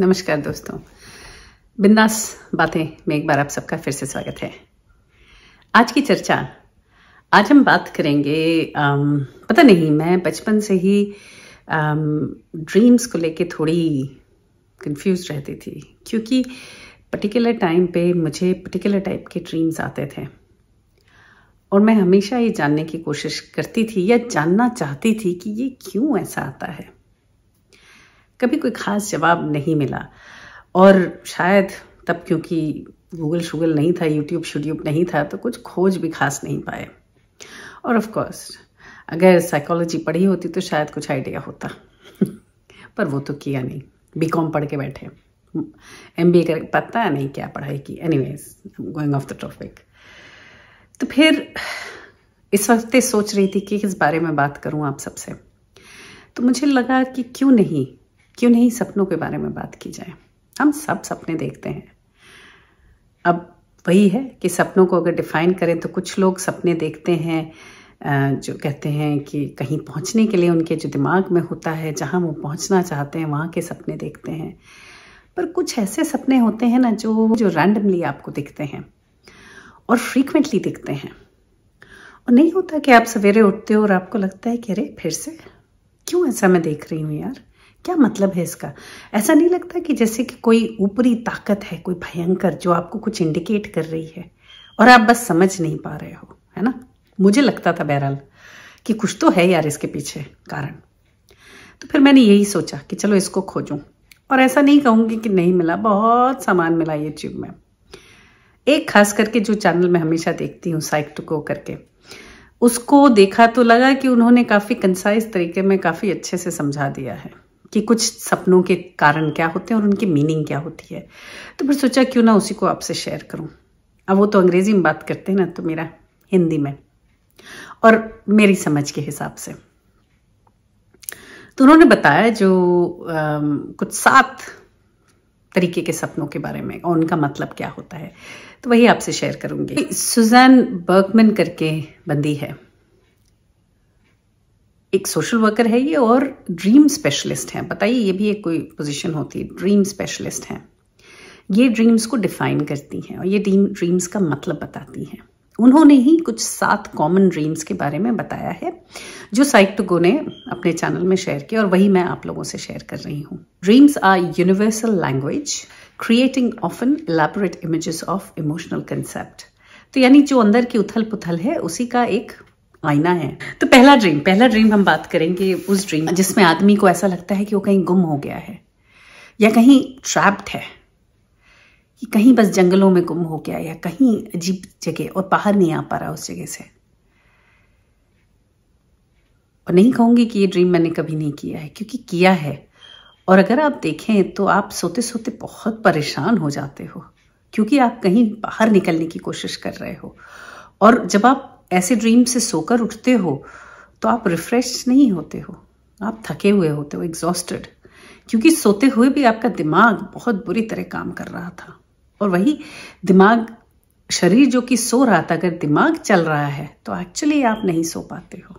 नमस्कार दोस्तों, बिंदास बातें में एक बार आप सबका फिर से स्वागत है। आज की चर्चा, आज हम बात करेंगे पता नहीं, मैं बचपन से ही ड्रीम्स को लेके थोड़ी कंफ्यूज रहती थी, क्योंकि पर्टिकुलर टाइम पे मुझे पर्टिकुलर टाइप के ड्रीम्स आते थे और मैं हमेशा ये जानने की कोशिश करती थी या जानना चाहती थी कि ये क्यों ऐसा आता है। कभी कोई खास जवाब नहीं मिला और शायद तब क्योंकि गूगल नहीं था, यूट्यूब नहीं था, तो कुछ खोज भी खास नहीं पाए। और ऑफ कोर्स अगर साइकोलॉजी पढ़ी होती तो शायद कुछ आइडिया होता पर वो तो किया नहीं, बीकॉम पढ़ के बैठे, एमबीए कर, पता नहीं क्या पढ़ाई की। Anyways, going of the topic. तो फिर इस वक्त सोच रही थी कि किस बारे में बात करूं आप सबसे। तो मुझे लगा कि क्यों नहीं सपनों के बारे में बात की जाए। हम सब सपने देखते हैं। अब वही है कि सपनों को अगर डिफाइन करें तो कुछ लोग सपने देखते हैं जो कहते हैं कि कहीं पहुंचने के लिए उनके जो दिमाग में होता है, जहां वो पहुंचना चाहते हैं, वहां के सपने देखते हैं। पर कुछ ऐसे सपने होते हैं ना जो रैंडमली आपको दिखते हैं और फ्रीक्वेंटली दिखते हैं। और नहीं होता कि आप सवेरे उठते हो और आपको लगता है कि अरे फिर से क्यों ऐसा मैं देख रही हूँ यार, क्या मतलब है इसका। ऐसा नहीं लगता कि जैसे कि कोई ऊपरी ताकत है, कोई भयंकर, जो आपको कुछ इंडिकेट कर रही है और आप बस समझ नहीं पा रहे हो, है ना। मुझे लगता था बहरहाल कि कुछ तो है यार इसके पीछे कारण। तो फिर मैंने यही सोचा कि चलो इसको खोजूं। और ऐसा नहीं कहूंगी कि नहीं मिला, बहुत सामान मिला यूट्यूब में। एक खास करके जो चैनल मैं हमेशा देखती हूँ, साइक2गो करके, उसको देखा तो लगा कि उन्होंने काफी कंसाइज तरीके में काफी अच्छे से समझा दिया है कि कुछ सपनों के कारण क्या होते हैं और उनकी मीनिंग क्या होती है। तो फिर सोचा क्यों ना उसी को आपसे शेयर करूं। अब वो तो अंग्रेजी में बात करते हैं ना, तो मेरा हिंदी में और मेरी समझ के हिसाब से। तो उन्होंने बताया जो कुछ 7 तरीके के सपनों के बारे में और उनका मतलब क्या होता है, तो वही आपसे शेयर करूंगी। सुजैन बर्कमैन करके बंदी है, एक सोशल वर्कर है ये और ड्रीम स्पेशलिस्ट है। बताइए, ये भी एक कोई पोजीशन होती है, ड्रीम स्पेशलिस्ट है। ये ड्रीम्स को डिफाइन करती हैं और ये ड्रीम्स का मतलब बताती हैं। उन्होंने ही कुछ 7 कॉमन ड्रीम्स के बारे में बताया है जो साइक2गो ने अपने चैनल में शेयर किया और वही मैं आप लोगों से शेयर कर रही हूँ। Dreams are universal language creating often elaborate images of emotional concept. तो यानी जो अंदर की उथल पुथल है उसी का एक आईना है। तो पहला ड्रीम हम बात करेंगे उस ड्रीम जिसमें आदमी को ऐसा लगता है कि वो कहीं गुम हो गया है या कहीं ट्रैप्ड है, कि कहीं बस जंगलों में गुम हो गया या कहीं अजीब जगह और बाहर नहीं आ पा रहा उस जगह से। और नहीं कहूंगी कि ये ड्रीम मैंने कभी नहीं किया है, क्योंकि किया है। और अगर आप देखें तो आप सोते सोते बहुत परेशान हो जाते हो, क्योंकि आप कहीं बाहर निकलने की कोशिश कर रहे हो। और जब आप ऐसे ड्रीम से सोकर उठते हो तो आप रिफ्रेश नहीं होते हो, आप थके हुए होते हो, एग्जॉस्टेड, क्योंकि सोते हुए भी आपका दिमाग बहुत बुरी तरह काम कर रहा था। और वही दिमाग, शरीर जो कि सो रहा था, अगर दिमाग चल रहा है तो एक्चुअली आप नहीं सो पाते हो।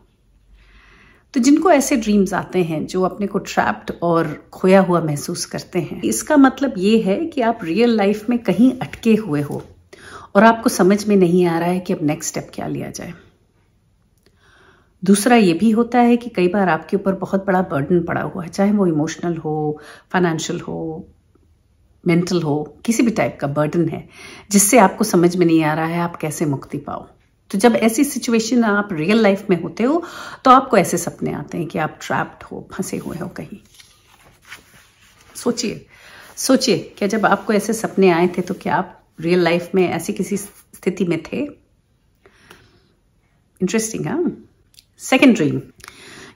तो जिनको ऐसे ड्रीम्स आते हैं जो अपने को ट्रैप्ड और खोया हुआ महसूस करते हैं, इसका मतलब ये है कि आप रियल लाइफ में कहीं अटके हुए हो और आपको समझ में नहीं आ रहा है कि अब नेक्स्ट स्टेप क्या लिया जाए। दूसरा ये भी होता है कि कई बार आपके ऊपर बहुत बड़ा बर्डन पड़ा हुआ है, चाहे वो इमोशनल हो, फाइनेंशियल हो, मेंटल हो, किसी भी टाइप का बर्डन है जिससे आपको समझ में नहीं आ रहा है आप कैसे मुक्ति पाओ। तो जब ऐसी सिचुएशन आप रियल लाइफ में होते हो तो आपको ऐसे सपने आते हैं कि आप ट्रैप्ड हो, फंसे हुए हो कहीं। सोचिए क्या जब आपको ऐसे सपने आए थे तो क्या आप रियल लाइफ में ऐसी किसी स्थिति में थे? इंटरेस्टिंग। हाँ, सेकंड ड्रीम,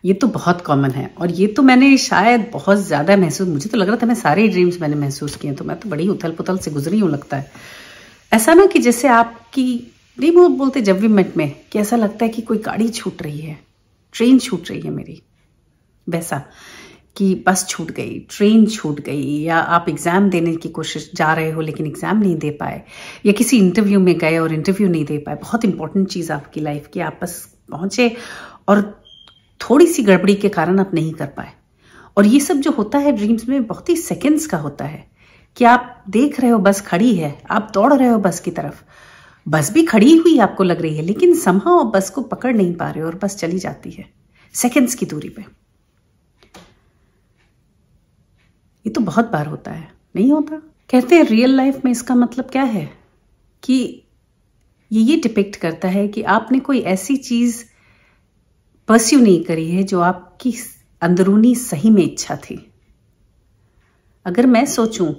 ये तो बहुत कॉमन है और ये तो मैंने शायद बहुत ज्यादा महसूस, मुझे तो लग रहा था मैं सारे ड्रीम्स मैंने महसूस किए, तो मैं तो बड़ी उथल पुथल से गुजरी हूं लगता है। ऐसा ना कि जैसे आपकी, नहीं वो बोलते जब भी मिनट में, कि ऐसा लगता है कि कोई गाड़ी छूट रही है, ट्रेन छूट रही है मेरी, वैसा कि बस छूट गई, ट्रेन छूट गई, या आप एग्जाम देने की कोशिश जा रहे हो लेकिन एग्जाम नहीं दे पाए, या किसी इंटरव्यू में गए और इंटरव्यू नहीं दे पाए, बहुत इंपॉर्टेंट चीज आपकी लाइफ की, आप बस पहुंचे और थोड़ी सी गड़बड़ी के कारण आप नहीं कर पाए। और ये सब जो होता है ड्रीम्स में बहुत ही सेकंड्स का होता है कि आप देख रहे हो बस खड़ी है, आप दौड़ रहे हो बस की तरफ, बस भी खड़ी हुई आपको लग रही है, लेकिन समहाउ बस को पकड़ नहीं पा रहे हो और बस चली जाती है सेकंड्स की दूरी पे। ये तो बहुत बार होता है, नहीं होता? कहते हैं रियल लाइफ में इसका मतलब क्या है कि ये डिपिक्ट करता है कि आपने कोई ऐसी चीज परस्यू नहीं करी है जो आपकी अंदरूनी सही में इच्छा थी। अगर मैं सोचूं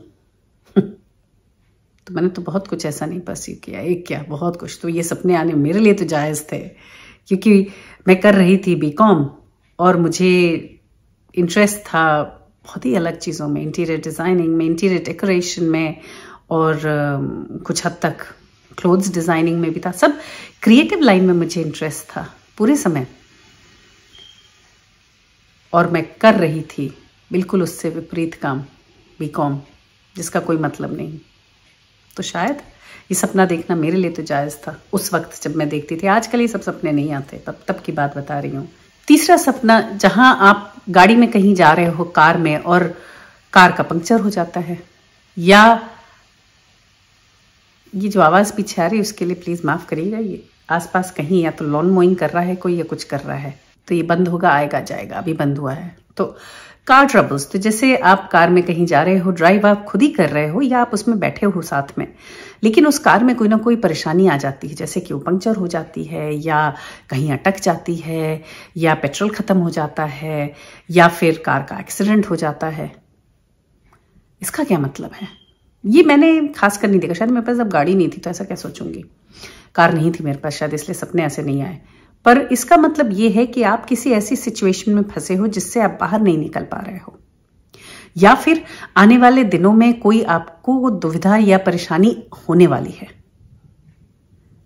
तो मैंने तो बहुत कुछ ऐसा नहीं परस्यू किया, एक क्या बहुत कुछ। तो ये सपने आने मेरे लिए तो जायज थे, क्योंकि मैं कर रही थी बीकॉम और मुझे इंटरेस्ट था बहुत ही अलग चीज़ों में, इंटीरियर डिज़ाइनिंग में, इंटीरियर डेकोरेशन में, और कुछ हद तक क्लोथ्स डिज़ाइनिंग में भी था। सब क्रिएटिव लाइन में मुझे इंटरेस्ट था पूरे समय, और मैं कर रही थी बिल्कुल उससे विपरीत काम, बीकॉम, जिसका कोई मतलब नहीं। तो शायद ये सपना देखना मेरे लिए तो जायज़ था उस वक्त जब मैं देखती थी। आजकल ये सब सपने नहीं आते, तब की बात बता रही हूँ। तीसरा सपना, जहां आप गाड़ी में कहीं जा रहे हो कार में और कार का पंक्चर हो जाता है, या ये जो आवाज़ पीछे आ रही है उसके लिए प्लीज़ माफ़ करिएगा। ये आसपास कहीं या तो लॉन मोइंग कर रहा है कोई या कुछ कर रहा है, तो ये बंद होगा, आएगा जाएगा, अभी बंद हुआ है। तो कार ट्रबल्स, तो जैसे आप कार में कहीं जा रहे हो, ड्राइव आप खुद ही कर रहे हो या आप उसमें बैठे हो साथ में, लेकिन उस कार में कोई ना कोई परेशानी आ जाती है, जैसे कि वो पंक्चर हो जाती है, या कहीं अटक जाती है, या पेट्रोल ख़त्म हो जाता है, या फिर कार का एक्सीडेंट हो जाता है। इसका क्या मतलब है? ये मैंने खास कर नहीं देखा, शायद मेरे पास अब गाड़ी नहीं थी तो ऐसा क्या सोचूंगी, कार नहीं थी मेरे पास शायद, इसलिए सपने ऐसे नहीं आए। पर इसका मतलब ये है कि आप किसी ऐसी सिचुएशन में फंसे हो जिससे आप बाहर नहीं निकल पा रहे हो, या फिर आने वाले दिनों में कोई आपको दुविधा या परेशानी होने वाली है,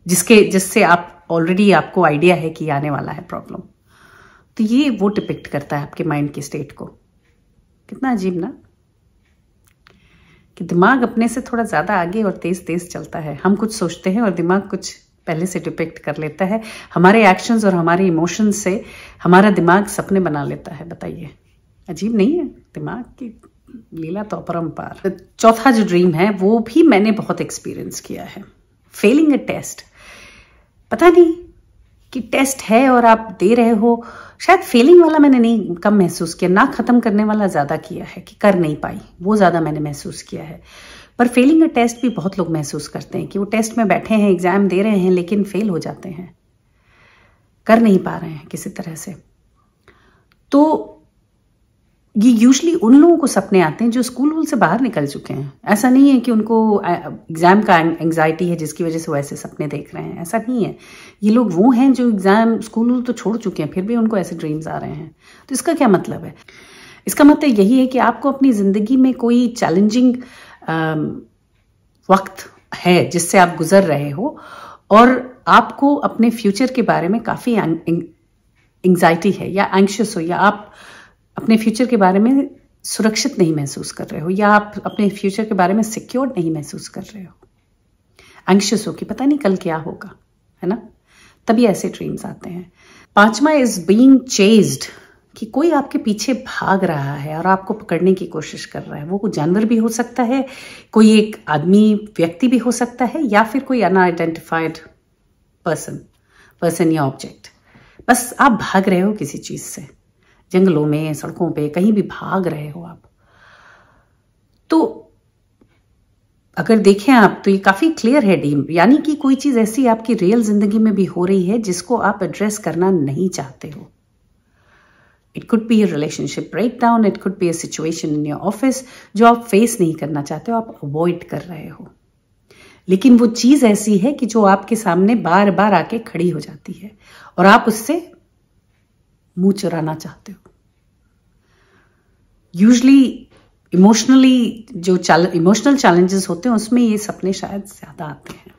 जिससे आप ऑलरेडी आपको आइडिया है कि आने वाला है प्रॉब्लम। तो ये वो डिपिक्ट करता है आपके माइंड की स्टेट को। कितना अजीब ना, कि दिमाग अपने से थोड़ा ज्यादा आगे और तेज तेज चलता है। हम कुछ सोचते हैं और दिमाग कुछ पहले से डिपिक्ट कर लेता है। हमारे एक्शंस और हमारे इमोशंस से हमारा दिमाग सपने बना लेता है। बताइए, अजीब नहीं है? दिमाग की लीला तो अपरंपार। चौथा जो ड्रीम है वो भी मैंने बहुत एक्सपीरियंस किया है। फेलिंग अ टेस्ट, पता नहीं कि टेस्ट है और आप दे रहे हो, शायद फेलिंग वाला मैंने नहीं कम महसूस किया, ना खत्म करने वाला ज्यादा किया है कि कर नहीं पाई, वो ज्यादा मैंने महसूस किया है। पर फेलिंग अ टेस्ट भी बहुत लोग महसूस करते हैं कि वो टेस्ट में बैठे हैं, एग्जाम दे रहे हैं, लेकिन फेल हो जाते हैं, कर नहीं पा रहे हैं किसी तरह से। तो ये यूजली उन लोगों को सपने आते हैं जो स्कूल वूल से बाहर निकल चुके हैं। ऐसा नहीं है कि उनको एग्जाम का एंग्जाइटी है जिसकी वजह से वो ऐसे सपने देख रहे हैं, ऐसा नहीं है। ये लोग वो हैं जो एग्जाम स्कूल वूल तो छोड़ चुके हैं, फिर भी उनको ऐसे ड्रीम्स आ रहे हैं। तो इसका क्या मतलब है? इसका मतलब यही है कि आपको अपनी जिंदगी में कोई चैलेंजिंग वक्त है जिससे आप गुजर रहे हो, और आपको अपने फ्यूचर के बारे में काफी एंग्जाइटी है, या एंग्शियस हो, या आप अपने फ्यूचर के बारे में सुरक्षित नहीं महसूस कर रहे हो, या आप अपने फ्यूचर के बारे में सिक्योर नहीं महसूस कर रहे हो, एंग्शियस हो कि पता नहीं कल क्या होगा, है ना? तभी ऐसे ड्रीम्स आते हैं। पांचवा इज बीइंग चेज्ड, कि कोई आपके पीछे भाग रहा है और आपको पकड़ने की कोशिश कर रहा है। वो कोई जानवर भी हो सकता है, कोई एक आदमी व्यक्ति भी हो सकता है, या फिर कोई अनआइडेंटिफाइड पर्सन या ऑब्जेक्ट। बस आप भाग रहे हो किसी चीज से, जंगलों में, सड़कों पे, कहीं भी भाग रहे हो आप। तो अगर देखें आप तो ये काफी क्लियर है ड्रीम, यानी कि कोई चीज ऐसी आपकी रियल जिंदगी में भी हो रही है जिसको आप एड्रेस करना नहीं चाहते हो। It could be a relationship breakdown, it could be a situation in your office जो आप फेस नहीं करना चाहते हो, आप अवॉइड कर रहे हो, लेकिन वो चीज ऐसी है कि जो आपके सामने बार बार आके खड़ी हो जाती है और आप उससे मुंह चुराना चाहते हो। यूजली इमोशनली जो इमोशनल चैलेंजेस होते हैं उसमें ये सपने शायद ज्यादा आते हैं।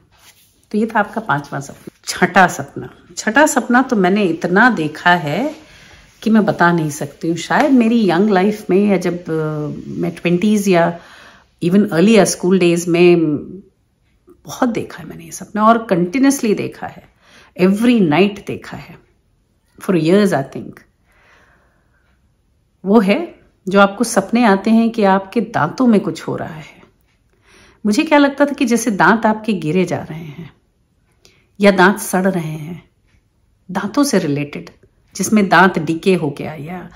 तो ये था आपका पांचवा सपना। छठा सपना तो मैंने इतना देखा है कि मैं बता नहीं सकती हूँ। शायद मेरी यंग लाइफ में, या जब मैं 20s या इवन अर्ली स्कूल डेज में बहुत देखा है मैंने ये सपना, और कंटिन्यूसली देखा है, एवरी नाइट देखा है, फॉर इयर्स आई थिंक। वो है जो आपको सपने आते हैं कि आपके दांतों में कुछ हो रहा है। मुझे क्या लगता था कि जैसे दांत आपके गिरे जा रहे हैं या दांत सड़ रहे हैं, दांतों से रिलेटेड, जिसमें दांत डिके हो गया या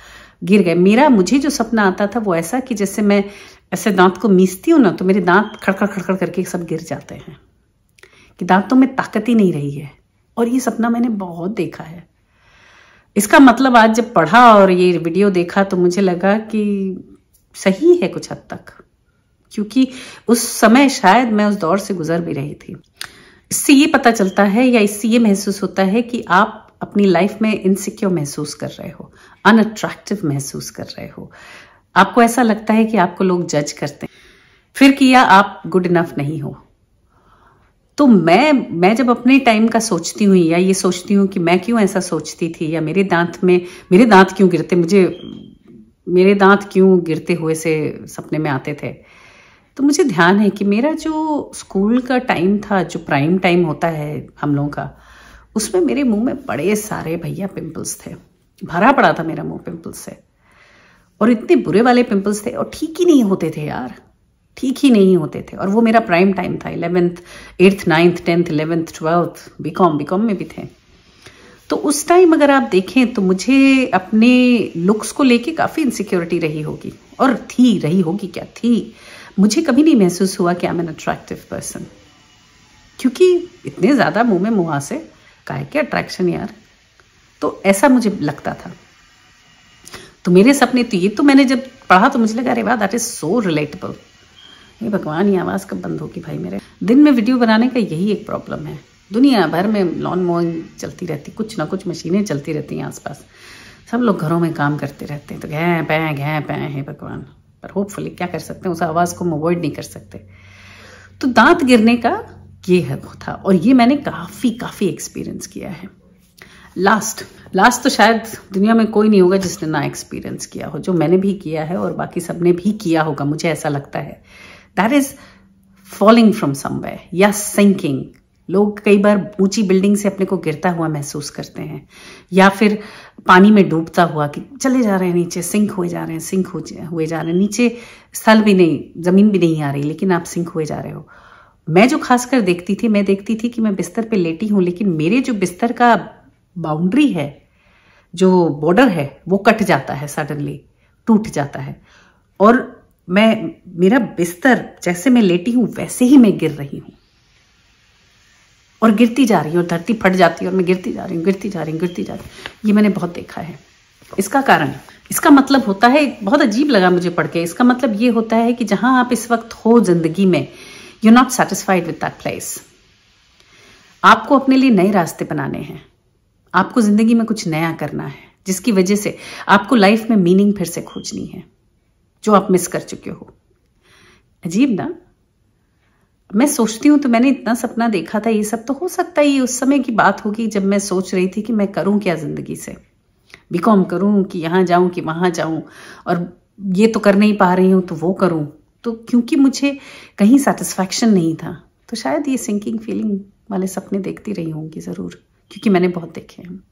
गिर गए। मुझे जो सपना आता था वो ऐसा कि जैसे मैं ऐसे दांत को मीसती हूँ ना, तो मेरे दांत खड़खड़ खड़खड़ करके सब गिर जाते हैं, कि दांतों में ताकत ही नहीं रही है। और ये सपना मैंने बहुत देखा है। इसका मतलब आज जब पढ़ा और ये वीडियो देखा तो मुझे लगा कि सही है कुछ हद तक, क्योंकि उस समय शायद मैं उस दौर से गुजर भी रही थी। इससे ये पता चलता है या इससे ये महसूस होता है कि आप अपनी लाइफ में इनसिक्योर महसूस कर रहे हो, अनअट्रैक्टिव महसूस कर रहे हो, आपको ऐसा लगता है कि आपको लोग जज करते हैं, फिर किया आप गुड इनफ नहीं हो। तो मैं जब अपने टाइम का सोचती हूँ या ये सोचती हूँ कि मैं क्यों ऐसा सोचती थी, या मेरे दांत क्यों गिरते, मेरे दांत क्यों गिरते हुए से सपने में आते थे, तो मुझे ध्यान है कि मेरा जो स्कूल का टाइम था, जो प्राइम टाइम होता है हम लोगों का, उसमें मेरे मुंह में बड़े सारे भैया पिंपल्स थे, भरा पड़ा था मेरा मुंह पिंपल्स से, और इतने बुरे वाले पिंपल्स थे और ठीक ही नहीं होते थे यार, ठीक ही नहीं होते थे। और वो मेरा प्राइम टाइम था, 11th 8th 9th 10th 11th 12th BCom में भी थे। तो उस टाइम अगर आप देखें तो मुझे अपने लुक्स को लेके काफ़ी इनसिक्योरिटी रही होगी, और रही होगी क्या थी। मुझे कभी नहीं महसूस हुआ कि I am an attractive person, क्योंकि इतने ज़्यादा मुंह में मुहासे, काहे के अट्रैक्शन यार। तो ऐसा मुझे लगता था। तो मेरे सपने तो ये, तो मैंने जब पढ़ा तो मुझे लगा अरे वाह, दैट इज सो रिलेटेबल। ये भगवान, ये आवाज़ कब बंद होगी भाई मेरे। दिन में वीडियो बनाने का यही एक प्रॉब्लम है। दुनिया भर में लॉन मोइंग चलती रहती, कुछ ना कुछ मशीनें चलती रहती हैं आसपास, सब लोग घरों में काम करते रहते हैं, तो घै पै है भगवान। पर होपफुली क्या कर सकते हैं, उस आवाज़ को हम अवॉइड नहीं कर सकते। तो दांत गिरने का ये है था, और ये मैंने काफ़ी एक्सपीरियंस किया है। लास्ट तो शायद दुनिया में कोई नहीं होगा जिसने ना एक्सपीरियंस किया हो, जो मैंने भी किया है और बाकी सबने भी किया होगा, मुझे ऐसा लगता है। That is falling from somewhere या सिंकिंग। लोग कई बार ऊंची बिल्डिंग से अपने को गिरता हुआ महसूस करते हैं, या फिर पानी में डूबता हुआ कि चले जा रहे हैं नीचे, सिंक हुए जा रहे हैं, नीचे स्थल भी नहीं, जमीन भी नहीं आ रही, लेकिन आप सिंक हुए जा रहे हो। मैं जो खासकर देखती थी कि मैं बिस्तर पे लेटी हूं, लेकिन मेरे जो बिस्तर का बाउंड्री है, जो बॉर्डर है, वो कट जाता है, सडनली टूट जाता है, और मेरा बिस्तर जैसे मैं लेटी हूं वैसे ही मैं गिर रही हूं, और गिरती जा रही हूँ, और धरती फट जाती है और मैं गिरती जा रही हूँ। ये मैंने बहुत देखा है। इसका मतलब होता है, बहुत अजीब लगा मुझे पढ़ के, इसका मतलब ये होता है कि जहां आप इस वक्त हो जिंदगी में, you not satisfied with that place. आपको अपने लिए नए रास्ते बनाने हैं, आपको जिंदगी में कुछ नया करना है, जिसकी वजह से आपको लाइफ में मीनिंग फिर से खोजनी है, जो आप मिस कर चुके हो। अजीब ना। मैं सोचती हूँ तो मैंने इतना सपना देखा था, ये सब तो हो सकता है ये उस समय की बात होगी जब मैं सोच रही थी कि मैं करूँ क्या जिंदगी से, बीकॉम करूँ कि यहाँ जाऊँ कि वहाँ जाऊँ, और ये तो कर नहीं पा रही हूँ तो वो करूँ। तो क्योंकि मुझे कहीं सेटिस्फैक्शन नहीं था, तो शायद ये सिंकिंग फीलिंग वाले सपने देखती रही होंगी ज़रूर, क्योंकि मैंने बहुत देखे हैं।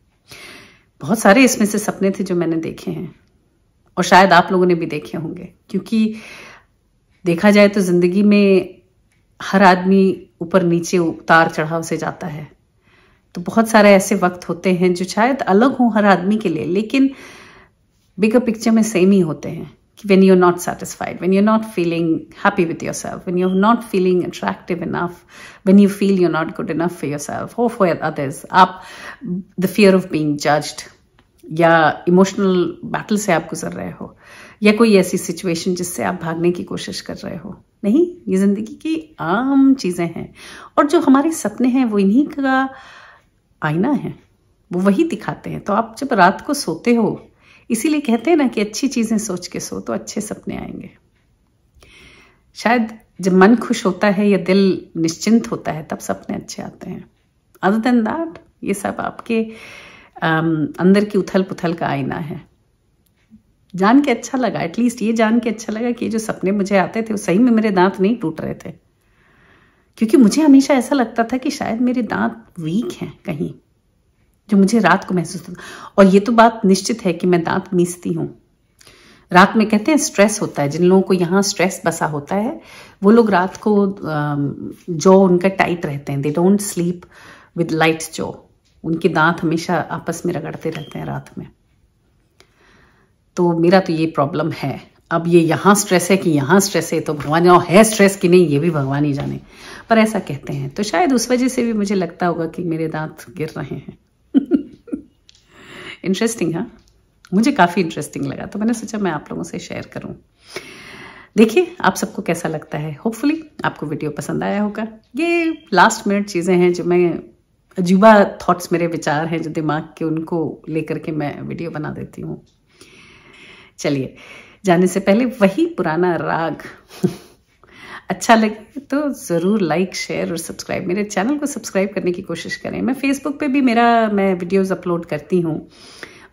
बहुत सारे इसमें से सपने थे जो मैंने देखे हैं, और शायद आप लोगों ने भी देखे होंगे, क्योंकि देखा जाए तो जिंदगी में हर आदमी ऊपर नीचे उतार चढ़ाव से जाता है। तो बहुत सारे ऐसे वक्त होते हैं जो शायद अलग हो हर आदमी के लिए, लेकिन बिगर पिक्चर में सेम ही होते हैं। कि when you're not satisfied, when you're not feeling happy with yourself, when you're not feeling attractive enough, when you feel you're not good enough for yourself or for others, आप the fear of being judged, या emotional battle से आप गुजर रहे हो, या कोई ऐसी सिचुएशन जिससे आप भागने की कोशिश कर रहे हो। नहीं, ये जिंदगी की आम चीजें हैं, और जो हमारे सपने हैं वो इन्हीं का आईना है, वो वही दिखाते हैं। तो आप जब रात को सोते हो, इसीलिए कहते हैं ना कि अच्छी चीजें सोच के सो तो अच्छे सपने आएंगे। शायद जब मन खुश होता है या दिल निश्चिंत होता है, तब सपने अच्छे आते हैं। अदर देन दैट, ये सब आपके अंदर की उथल पुथल का आईना है। जान के अच्छा लगा, एटलीस्ट ये जान के अच्छा लगा कि ये जो सपने मुझे आते थे वो सही में मेरे दांत नहीं टूट रहे थे, क्योंकि मुझे हमेशा ऐसा लगता था कि शायद मेरे दांत वीक हैं कहीं, जो मुझे रात को महसूस होता। और ये तो बात निश्चित है कि मैं दांत मीसती हूँ, रात में कहते हैं स्ट्रेस होता है, जिन लोगों को यहाँ स्ट्रेस बसा होता है वो लोग रात को जॉ उनका टाइट रहते हैं, they don't sleep with light jaw, उनके दांत हमेशा आपस में रगड़ते रहते हैं रात में। तो मेरा तो ये प्रॉब्लम है। अब ये यहाँ स्ट्रेस है कि यहाँ स्ट्रेस है, तो भगवान जानो है स्ट्रेस कि नहीं, ये भी भगवान ही जाने, पर ऐसा कहते हैं। तो शायद उस वजह से भी मुझे लगता होगा कि मेरे दांत गिर रहे हैं। इंटरेस्टिंग, हाँ, मुझे काफ़ी इंटरेस्टिंग लगा, तो मैंने सोचा मैं आप लोगों से शेयर करूं। देखिए आप सबको कैसा लगता है। होपफुली आपको वीडियो पसंद आया होगा। ये लास्ट मिनट चीज़ें हैं जो मैं, अजूबा थॉट्स, मेरे विचार हैं जो दिमाग के, उनको लेकर के मैं वीडियो बना देती हूँ। चलिए, जाने से पहले वही पुराना राग अच्छा लगे तो ज़रूर लाइक, शेयर और सब्सक्राइब, मेरे चैनल को सब्सक्राइब करने की कोशिश करें। मैं फेसबुक पे भी मैं वीडियोस अपलोड करती हूँ,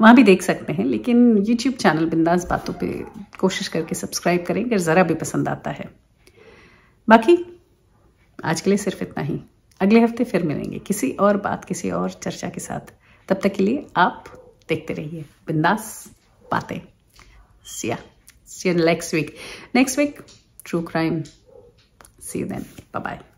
वहाँ भी देख सकते हैं, लेकिन यूट्यूब चैनल बिंदास बातों पे कोशिश करके सब्सक्राइब करें अगर ज़रा भी पसंद आता है। बाकी आज के लिए सिर्फ इतना ही। अगले हफ्ते फिर मिलेंगे किसी और बात, किसी और चर्चा के साथ। तब तक के लिए आप देखते रहिए बिंदास बातें। See you next week. Next week, true crime. See you then. Bye-bye.